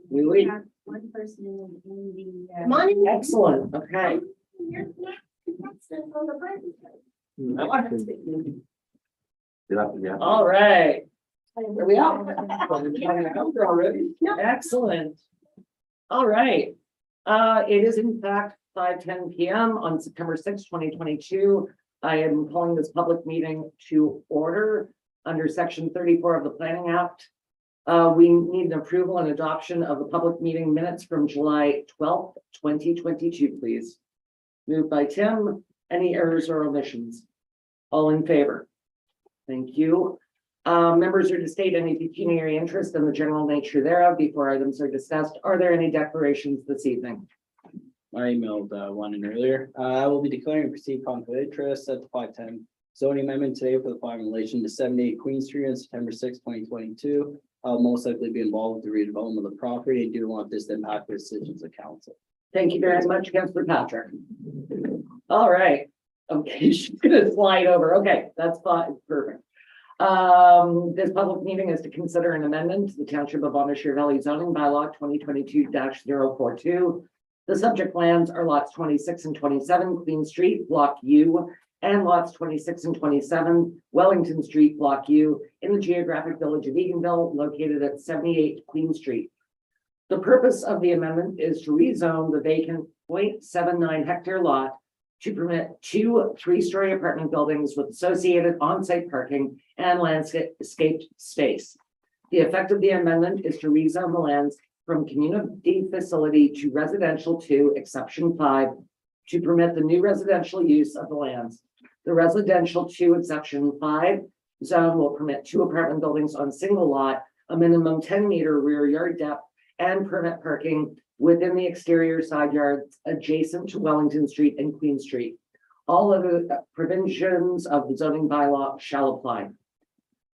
We wait. have one person in the. Come on in. Excellent. Okay. All right. Here we are. Already. Excellent. All right. It is in fact 5:10 p.m. on September 6, 2022. I am calling this public meeting to order under section 34 of the Planning Act. We need an approval and adoption of the public meeting minutes from July 12th, 2022, please. Moved by Tim. Any errors or omissions? All in favor? Thank you. Members are to state any pecuniary interest in the general nature thereof before items are discussed. Are there any declarations this evening? I emailed one in earlier. I will be declaring a perceived conflict of interest at the 510 zoning amendment today for the fire in relation to 78 Queen Street on September 6, 2022. I'll most likely be involved with the redevelopment of the property and do want this to impact the decisions of council. Thank you very much, Councilor Patrick. All right. Okay, she's gonna slide over. Okay, that's fine. Perfect. This public meeting is to consider an amendment to the Township of Bonnechere Valley zoning bylaw 2022-042. The subject lands are lots 26 and 27 Queen Street, Block U, and lots 26 and 27 Wellington Street, Block U, in the geographic village of Eganville, located at 78 Queen Street. The purpose of the amendment is to rezone the vacant 0.79 hectare lot to permit 2 3-story apartment buildings with associated on-site parking and landscaped space. The effect of the amendment is to rezone the lands from community facility to residential 2, exception 5, to permit the new residential use of the lands. The residential 2, exception 5 zone will permit 2 apartment buildings on single lot, a minimum 10-meter rear yard depth, and permit parking within the exterior side yards adjacent to Wellington Street and Queen Street. All other provisions of the zoning bylaw shall apply.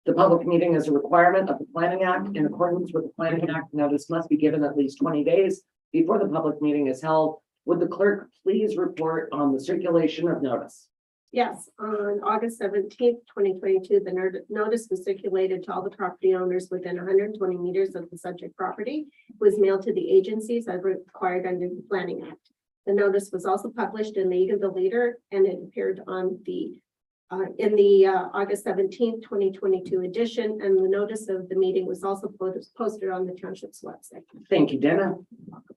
The public meeting is a requirement of the Planning Act. In accordance with the Planning Act, notice must be given at least 20 days before the public meeting is held. Would the clerk please report on the circulation of notice? Yes, on August 17th, 2022, the notice was circulated to all the property owners within 120 meters of the subject property. It was mailed to the agencies as required under the Planning Act. The notice was also published in the Eganville Leader, and it appeared on the in the August 17th, 2022 edition, and the notice of the meeting was also posted on the township's website. Thank you, Dana.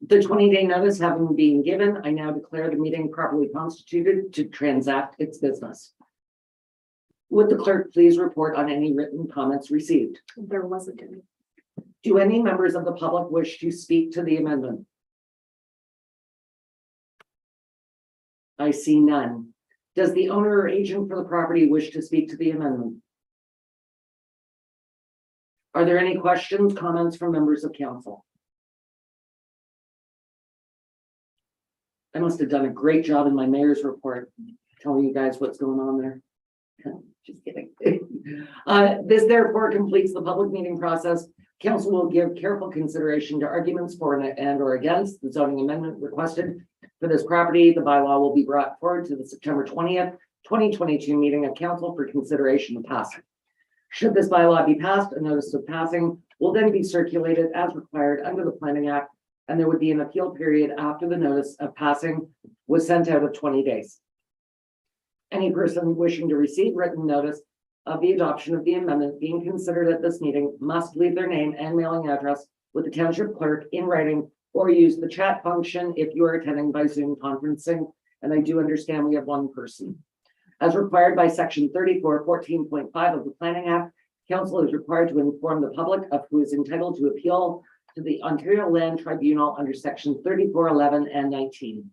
The 20-day notice having been given, I now declare the meeting properly constituted to transact its business. Would the clerk please report on any written comments received? There wasn't any. Do any members of the public wish to speak to the amendment? I see none. Does the owner or agent for the property wish to speak to the amendment? Are there any questions, comments from members of council? I must have done a great job in my mayor's report, telling you guys what's going on there. Just kidding. This therefore completes the public meeting process. Council will give careful consideration to arguments for and or against the zoning amendment requested for this property. The bylaw will be brought forward to the September 20th, 2022 meeting of council for consideration of passing. Should this bylaw be passed, a notice of passing will then be circulated as required under the Planning Act, and there would be an appeal period after the notice of passing was sent out of 20 days. Any person wishing to receive written notice of the adoption of the amendment being considered at this meeting must leave their name and mailing address with the township clerk in writing, or use the chat function if you are attending by Zoom conferencing. And I do understand we have one person. As required by section 34:14.5 of the Planning Act, council is required to inform the public of who is entitled to appeal to the Ontario Land Tribunal under section 34:11 and 19.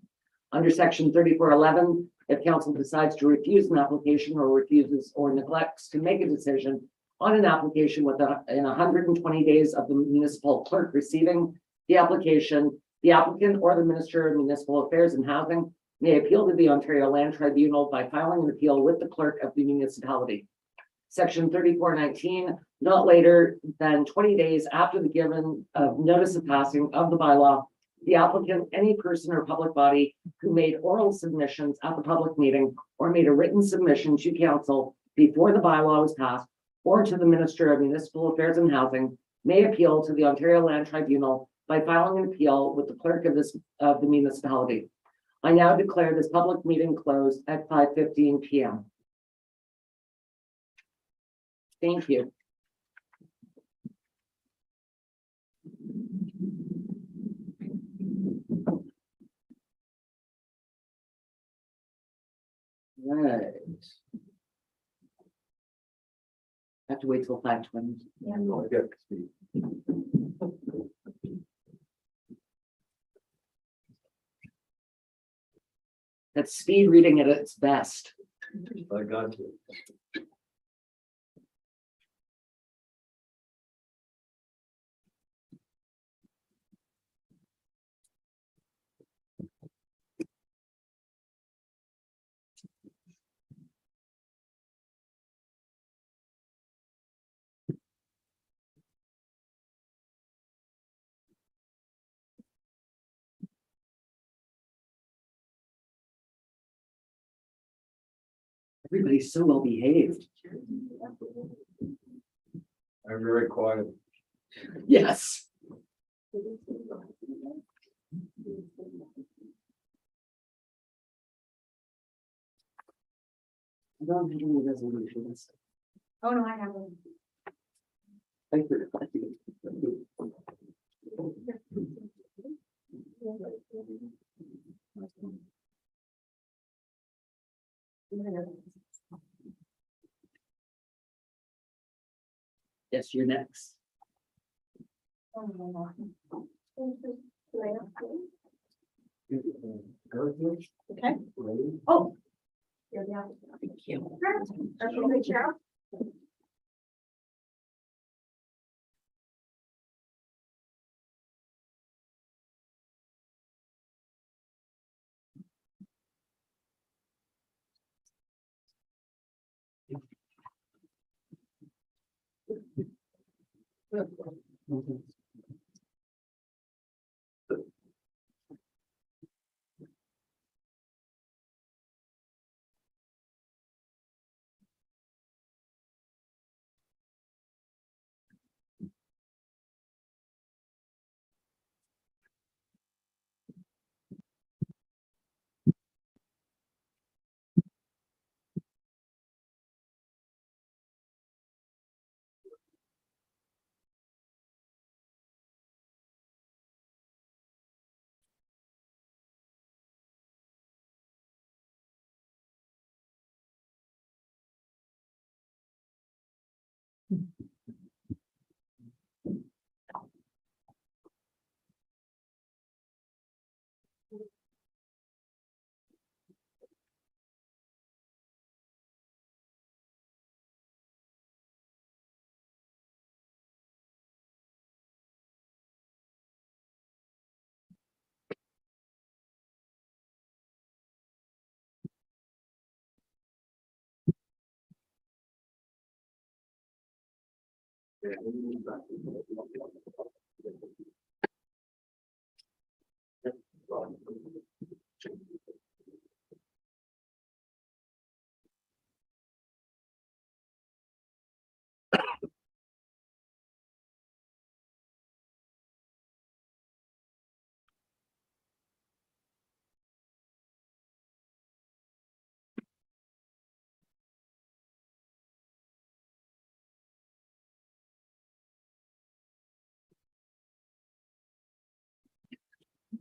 Under section 34:11, if council decides to refuse an application or refuses or neglects to make a decision on an application in 120 days of the municipal clerk receiving the application, the applicant or the Minister of Municipal Affairs and Housing may appeal to the Ontario Land Tribunal by filing an appeal with the clerk of the municipality. Section 34:19, not later than 20 days after the given of notice of passing of the bylaw, the applicant, any person or public body who made oral submissions at the public meeting or made a written submission to council before the bylaw was passed, or to the Minister of Municipal Affairs and Housing may appeal to the Ontario Land Tribunal by filing an appeal with the clerk of the municipality. I now declare this public meeting closed at 5:15 p.m. Thank you. Right. Have to wait till 5:20. That's speed reading at its best. I got you. Everybody's so well behaved. I'm very quiet. Yes. I don't have any resolutions. Oh, no, I haven't. Thank you. Yes, you're next. Okay. Oh. Thank you.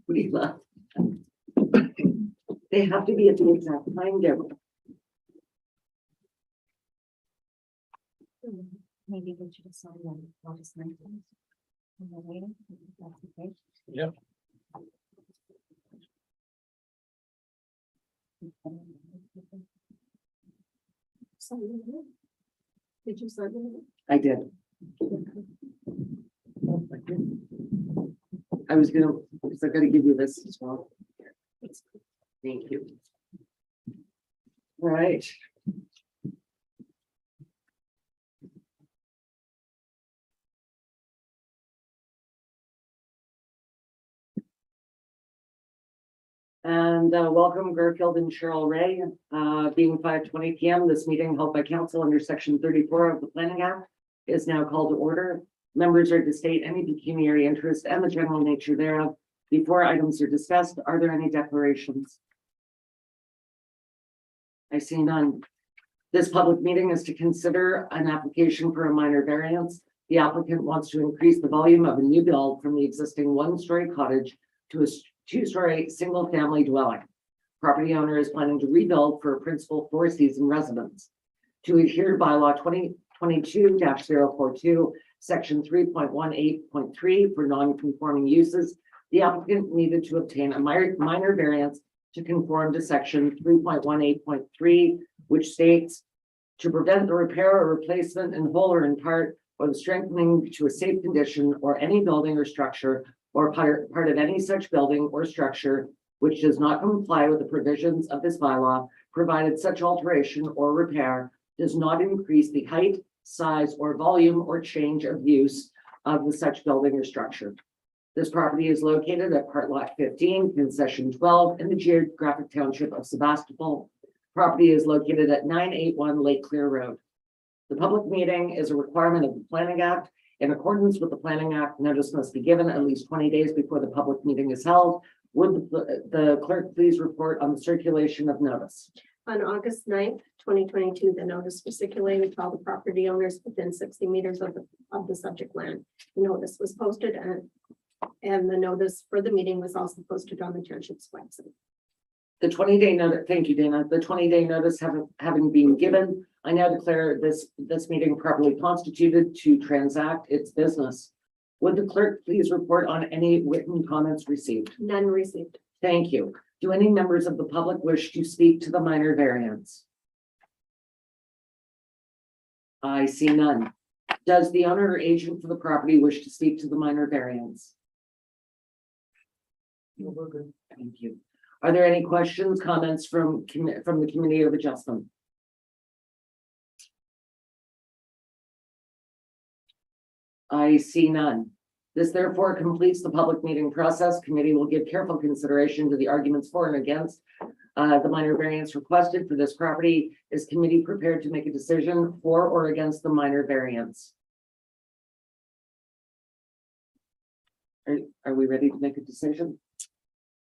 We love. They have to be at the exact time, Deborah. Maybe we should decide on August 19th. And then waiting, if that's okay. Yep. Did you sign it? I did. I was gonna, because I gotta give you this as well. Thank you. All right. And welcome Garfield and Cheryl Ray. Being 5:20 p.m., this meeting held by council under section 34 of the Planning Act is now called to order. Members are to state any pecuniary interest and the general nature thereof before items are discussed. Are there any declarations? I see none. This public meeting is to consider an application for a minor variance. The applicant wants to increase the volume of a new build from the existing one-story cottage to a two-story single-family dwelling. Property owner is planning to rebuild for a principal four-season residence. To adhere to bylaw 2022-042, section 3.18.3 for non-conforming uses, the applicant needed to obtain a minor variance to conform to section 3.18.3, which states to prevent the repair or replacement in whole or in part, or the strengthening to a safe condition or any building or structure or part of any such building or structure which does not comply with the provisions of this bylaw, provided such alteration or repair does not increase the height, size, or volume or change of use of the such building or structure. This property is located at part lot 15, concession 12 in the geographic township of Sebastopol. Property is located at 981 Lake Clear Road. The public meeting is a requirement of the Planning Act. In accordance with the Planning Act, notice must be given at least 20 days before the public meeting is held. Would the clerk please report on the circulation of notice? On August 9th, 2022, the notice was circulated to all the property owners within 60 meters of the subject land. The notice was posted and the notice for the meeting was also posted on the township's website. The 20-day notice, thank you, Dana. The 20-day notice having been given, I now declare this meeting properly constituted to transact its business. Would the clerk please report on any written comments received? None received. Thank you. Do any members of the public wish to speak to the minor variance? I see none. Does the owner or agent for the property wish to speak to the minor variance? No, we're good. Thank you. Are there any questions, comments from the Committee of Adjustment? I see none. This therefore completes the public meeting process. Committee will give careful consideration to the arguments for and against the minor variance requested for this property. Is committee prepared to make a decision for or against the minor variance? Are we ready to make a decision?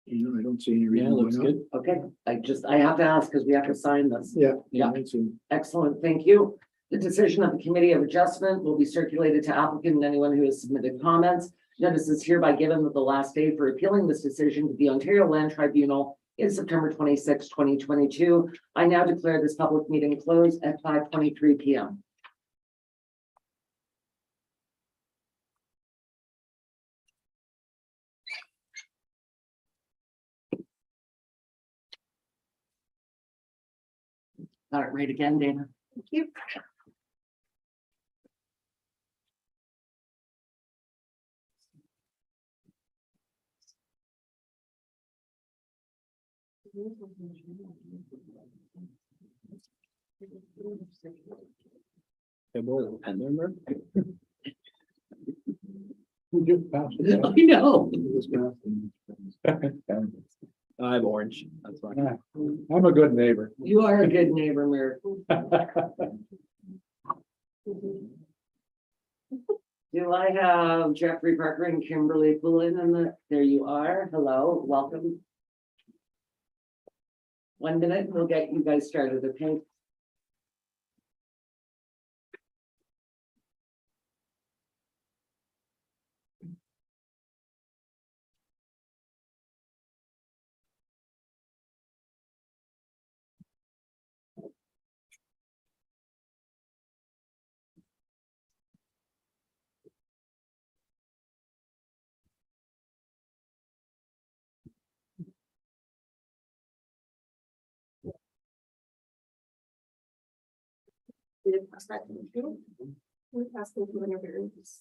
You know, I don't see any Yeah, reason. why looks not. good. Okay, I have to ask because we have to sign this. Yeah. Yeah. I see. Excellent, thank you. The decision of the Committee of Adjustment will be circulated to applicant and anyone who has submitted comments. Notice is hereby given that the last day for appealing this decision to the Ontario Land Tribunal is September 26, 2022. I now declare this public meeting closed at 5:23 p.m. Got it right again, Dana. Thank you. Hey, boy, the pen number. Who just passed it? I know. Who just passed it? I have orange, that's fine. Yeah, I'm a good neighbor. You are a good neighbor, Mayor. Do I have Jeffrey Parker and Kimberly Pullen there you are. Hello, welcome. 1 minute, we'll get you guys started, okay? Did it pass that to you? We passed it to whenever it is.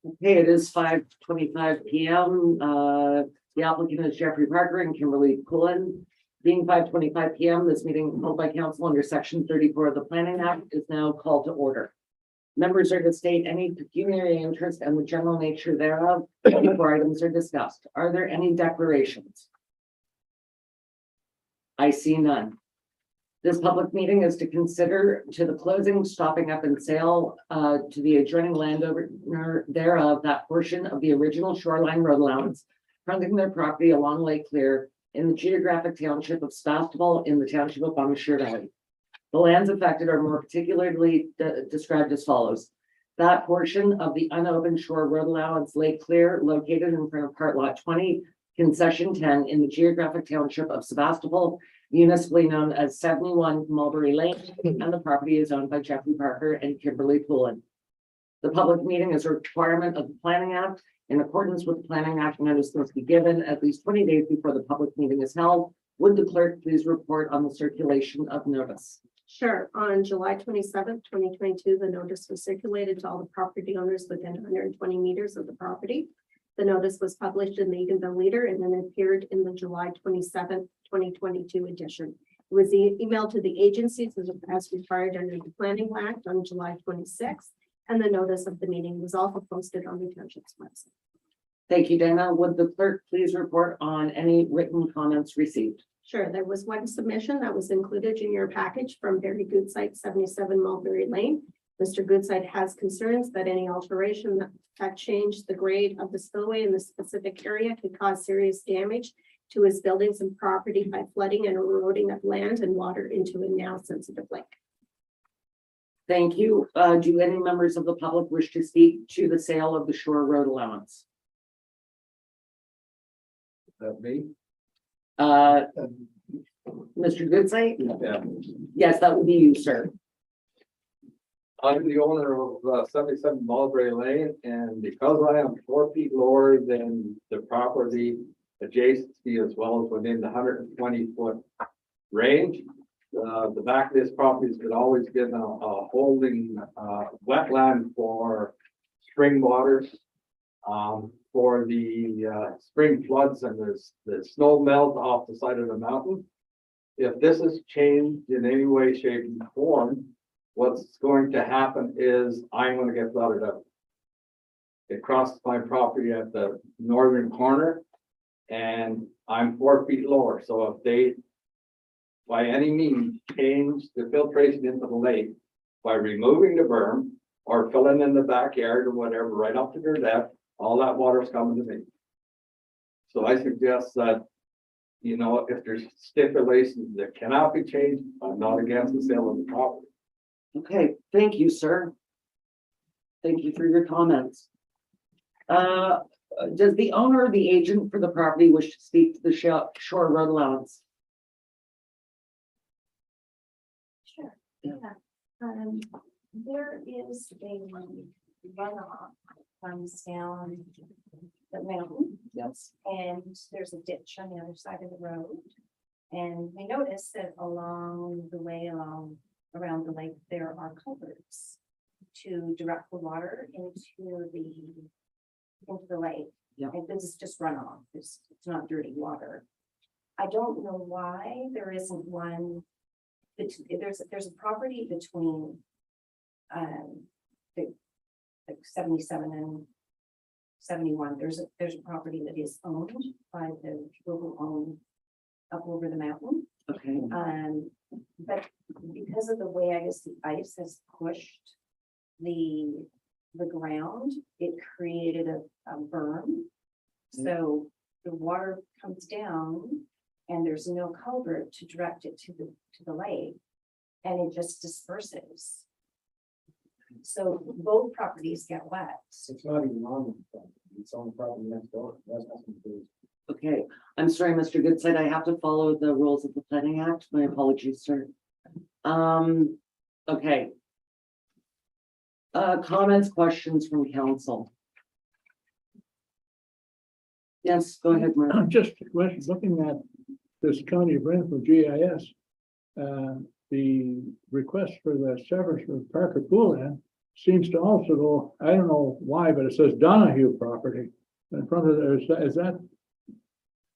Okay, it is 5:25 PM. The applicant is Jeffrey Parker and Kimberly Pullen. Being 5:25 PM, this meeting held by council under section 34 of the Planning Act is now called to order. Members are to state any pecuniary interest and the general nature thereof before items are discussed. Are there any declarations? I see none. This public meeting is to consider to the closing, stopping up and sale to the adjoining landowner thereof that portion of the original shoreline road allowance fronting their property along Lake Clear in the geographic township of Sebastopol in the township of Bonnechere Valley. The lands affected are more particularly described as follows. That portion of the unopened shore road allowance Lake Clear located in front of part lot 20, concession 10 in the geographic township of Sebastopol, municipally known as 71 Mulberry Lane, and the property is owned by Jeffrey Parker and Kimberly Pullen. The public meeting is a requirement of the Planning Act. In accordance with the Planning Act, notice must be given at least 20 days before the public meeting is held. Would the clerk please report on the circulation of notice? Sure. On July 27th, 2022, the notice was circulated to all the property owners within 120 meters of the property. The notice was published in the Eatonville Leader and then appeared in the July 27th, 2022 edition. It was emailed to the agencies as required under the Planning Act on July 26th, and the notice of the meeting was also posted on the township's website. Thank you, Dana. Would the clerk please report on any written comments received? Sure, there was one submission that was included in your package from Barry Goodside, 77 Mulberry Lane. Mr. Goodside has concerns that any alteration that changed the grade of the spillway in the specific area could cause serious damage to his buildings and property by flooding and eroding of land and water into a now sensitive lake. Thank you. Do any members of the public wish to speak to the sale of the shore road allowance? That me? Mr. Goodside? Yeah. Yes, that would be you, sir. I'm the owner of 77 Mulberry Lane, and because I am 4 feet lower than the property adjacency as well as within the 120-foot range, the back of this property has always been a holding wetland for spring waters. For the spring floods and the snow melt off the side of the mountain. If this is changed in any way, shape, and form, what's going to happen is I'm going to get flooded out. It crosses my property at the northern corner, and I'm 4 feet lower. So if they, by any means, change the filtration into the lake by removing the berm or filling in the backyard or whatever, right up to their depth, all that water is coming to me. So I suggest that, you know, if there's stipulations that cannot be changed, I'm not against the sale of the property. Okay, thank you, sir. Thank you for your comments. Does the owner or the agent for the property wish to speak to the shore road allowance? Sure, yeah. There is a runoff comes down the mountain. Yes. And there's a ditch on the other side of the road. And we noticed that along the way around the lake, there are culverts to direct the water into the lake. Yeah. And this is just runoff. It's not dirty water. I don't know why there isn't one. There's a property between like 77 and 71. There's a property that is owned by the people who own up over the mountain. Okay. But because of the way I guess the ice has pushed the ground, it created a berm. So the water comes down and there's no culvert to direct it to the lake, and it just disperses. So both properties get wet. It's not even on the property, it's on the property next door. That's nothing to do. Okay, I'm sorry, Mr. Goodside, I have to follow the rules of the Planning Act. My apologies, sir. Okay. Comments, questions from council? Yes, go ahead, Mark. Just a question, looking at this County of Brantford GIS, the request for the severance for Parker Pool Land seems to also go, I don't know why, but it says Donahue property in front of there. Is that,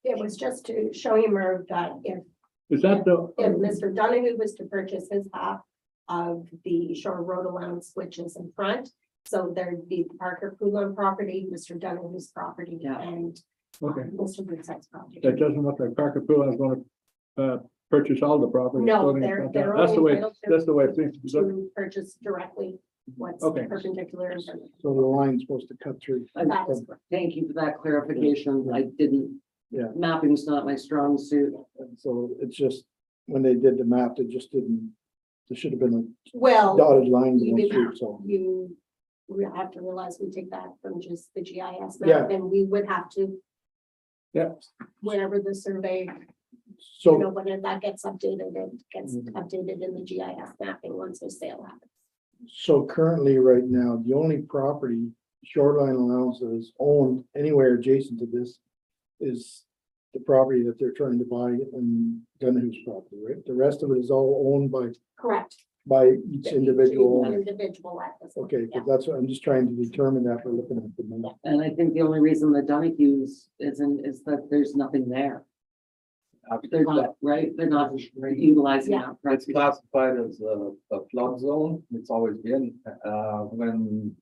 It was just to show you, Merv, that if the, Mr. Donahue was to purchase his half of the Shore Road allowance, which is in front. So there'd be Parker Poulon property, Mr. Donahue's property, Yeah. and okay, Mr. Goodside's property. that doesn't look like Parker Pool is gonna, purchase all the property. No, including- they're That's the only way, entitled to- that's the way it seems to be. To purchase directly what's Okay. perpendicular in front of. So the line's supposed to cut through. That is correct. Thank you for that clarification. I didn't, Yeah. mapping's not my strong suit. And so it's just, when they did the map, it just didn't, there should have been a Well, dotted line you going did through, not. so. We have to realize we take that from just the GIS Yeah. map, and we would have to. Yeah. Wherever the survey, So, when that gets updated, it gets Mhm. updated in the GIS mapping once the sale happens. so currently, right now, the only property shoreline allowance that is owned anywhere adjacent to this is the property that they're trying to buy in Donahue's property, right? The rest of it is all owned Correct. by each individual owner. Individual at this. Okay, Yeah. but that's what I'm just trying to determine that by looking at the map. And I think the only reason the Donahue's isn't, is that there's nothing there. They're not, right? They're not utilizing Yeah. that. It's property. classified as a flood zone. It's always been, when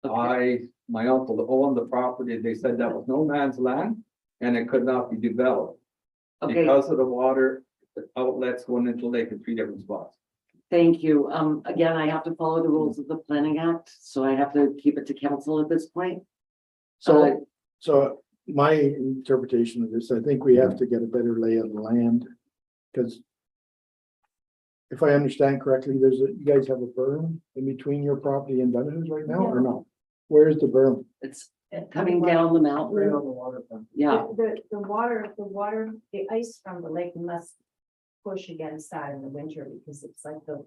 my uncle owned the property, they said that was no man's land and it could not be developed. Okay, Because of the water outlets going into the lake in 3 different spots. thank you. Again, I have to follow the rules of the Planning Act, so I have to keep it to council at this point. So my interpretation of this, I think we have to get a better lay of the land. Cause if I understand correctly, you guys have a berm in between your property and Donahue's right now, or not? Where's the berm? It's coming down the mountain. Right on the waterfront. Yeah, The water, the ice from the lake must push against that in the winter because it's like the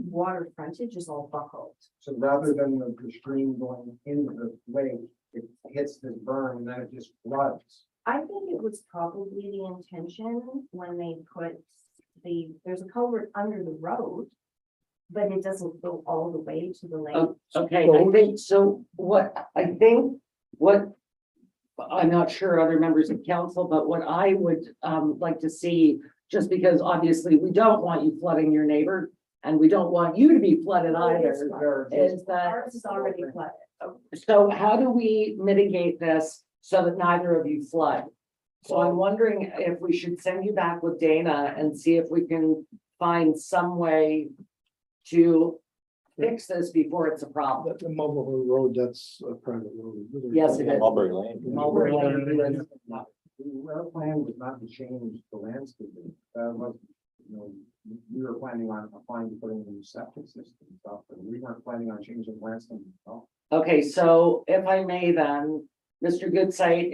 water frontage is all buckled. So rather than the stream going into the lake, it hits this berm and then it just floods. I think it was probably the intention when they put there's a culvert under the road, but it doesn't go all the way to the lake. okay, I think, so what I'm not sure other members of council, but what I would like to see, just because obviously we don't want you flooding your neighbor and we don't want you to be flooded either, is that, Ours is already flooded. so how do we mitigate this so that neither of you flood? So I'm wondering if we should send you back with Dana and see if we can find some way to fix this before it's a problem. The Mobile Hill Road, that's a private road. Yes, it is. Mulberry Lane. Mulberry Lane. Our plan was not to change the landscaping, was, we were planning on applying to put in a septic system and stuff, but we weren't planning on changing the landscape at all. Okay, so if I may then, Mr. Goodsight,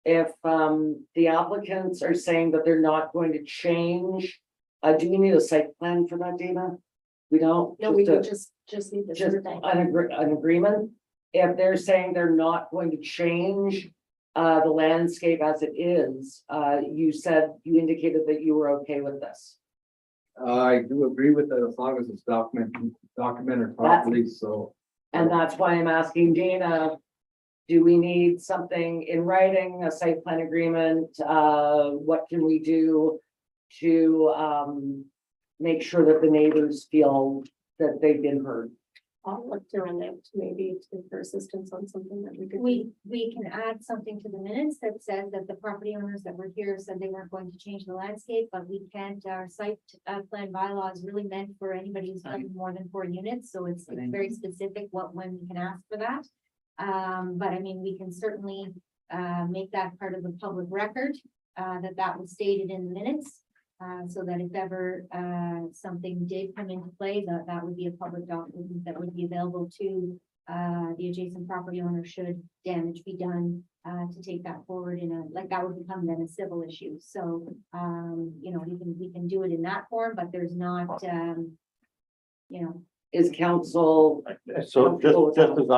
if the applicants are saying that they're not going to change, do you need a site plan for that, Dana? We don't? No, we Just a- would just need the Just survey. an agreement? If they're saying they're not going to change the landscape as it is, you indicated that you were okay with this. I do agree with that as long as it's documented properly, so. And that's why I'm asking Dana, do we need something in writing, a site plan agreement? What can we do to make sure that the neighbors feel that they've been heard? I'll look to Annette maybe for assistance on something that we could. We can add something to the minutes that says that the property owners that were here said they weren't going to change the landscape, but we can't, our site plan bylaw is really meant for anybody who's having more than 4 units, so it's very specific when we can ask for that. But I mean, we can certainly make that part of the public record, that was stated in the minutes. So that if ever something did come into play, that would be a public document that would be available to the adjacent property owner should damage be done to take that forward that would become then a civil issue. So we can do it in that form, but there's not Is council, So just as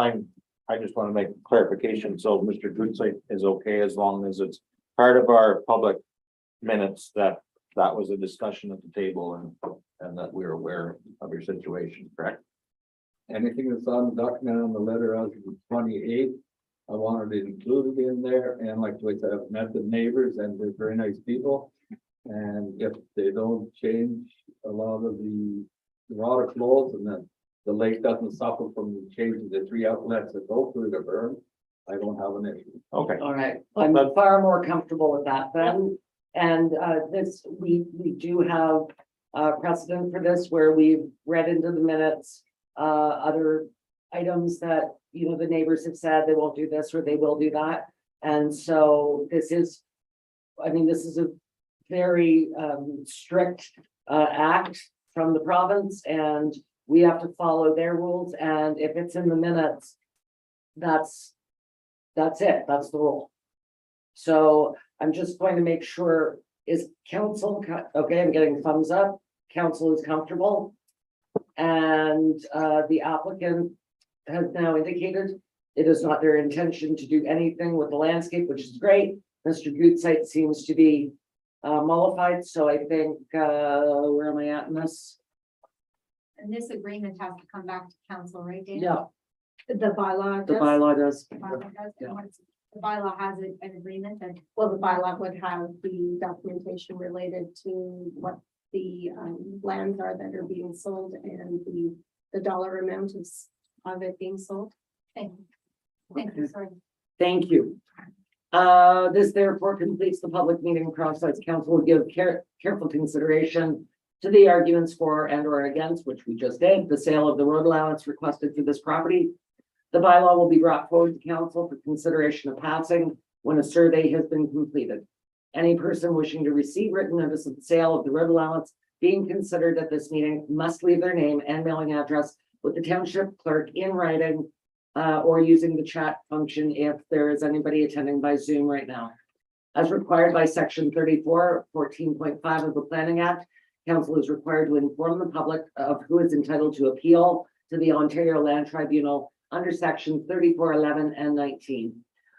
I just want to make clarification, so Mr. Goodsight is okay as long as it's part of our public minutes that was a discussion at the table and that we're aware of your situation, correct? anything that's on the document on the letter as of the 28th. I wanted it included in there, and like I said, I've met the neighbors and they're very nice people. And if they don't change a lot of the water flows and then the lake doesn't suffer from changing the 3 outlets that go through the berm, I don't have an issue. Okay, All right, I'm far more comfortable with that then. And this, we do have precedent for this where we've read into the minutes other items that, you know, the neighbors have said they won't do this or they will do that. And so this is, I mean, this is a very strict act from the province, and we have to follow their rules. And if it's in the minutes, that's it, that's the rule. So I'm just going to make sure, is council, okay, I'm getting thumbs up, council is comfortable. And the applicant has now indicated it is not their intention to do anything with the landscape, which is great. Mr. Gutzeit seems to be mollified, so I think, where am I at in this? And this agreement has to come back to council, right, Dana? Yeah, The bylaw the does, bylaw does. The bylaw does, Yeah. and once the bylaw has an agreement that well, the bylaw would have the documentation related to what the lands are that are being sold and the dollar amount is of it being sold. Thank you, sorry. Thank you. This therefore completes the public meeting process. Council will give careful consideration to the arguments for and or against, which we just did, the sale of the road allowance requested for this property. The bylaw will be brought forward to council for consideration of passing when a survey has been completed. Any person wishing to receive written notice of the sale of the road allowance being considered at this meeting must leave their name and mailing address with the township clerk in writing or using the chat function if there is anybody attending by Zoom right now. As required by section 34(14.5) of the Planning Act, council is required to inform the public of who is entitled to appeal to the Ontario Land Tribunal under section 3411 and 19.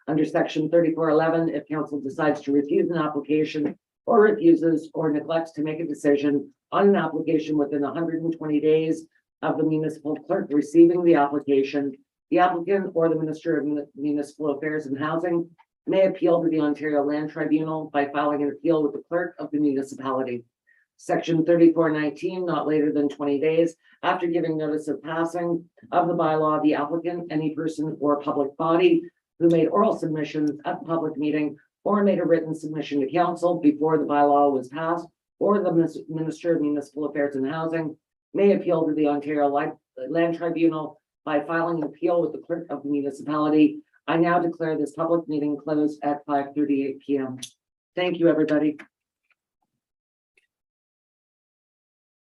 Under section 3411, if council decides to refuse an application or refuses or neglects to make a decision on an application within 120 days of the municipal clerk receiving the application, the applicant or the Minister of Municipal Affairs and Housing may appeal to the Ontario Land Tribunal by filing an appeal with the clerk of the municipality. Section 3419, not later than 20 days after giving notice of passing of the bylaw, the applicant, any person or public body who made oral submissions at the public meeting or made a written submission to council before the bylaw was passed, or the Minister of Municipal Affairs and Housing may appeal to the Ontario Land Tribunal by filing an appeal with the clerk of the municipality. I now declare this public meeting closed at 5:38 p.m. Thank you, everybody.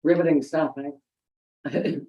Riveting stuff, eh?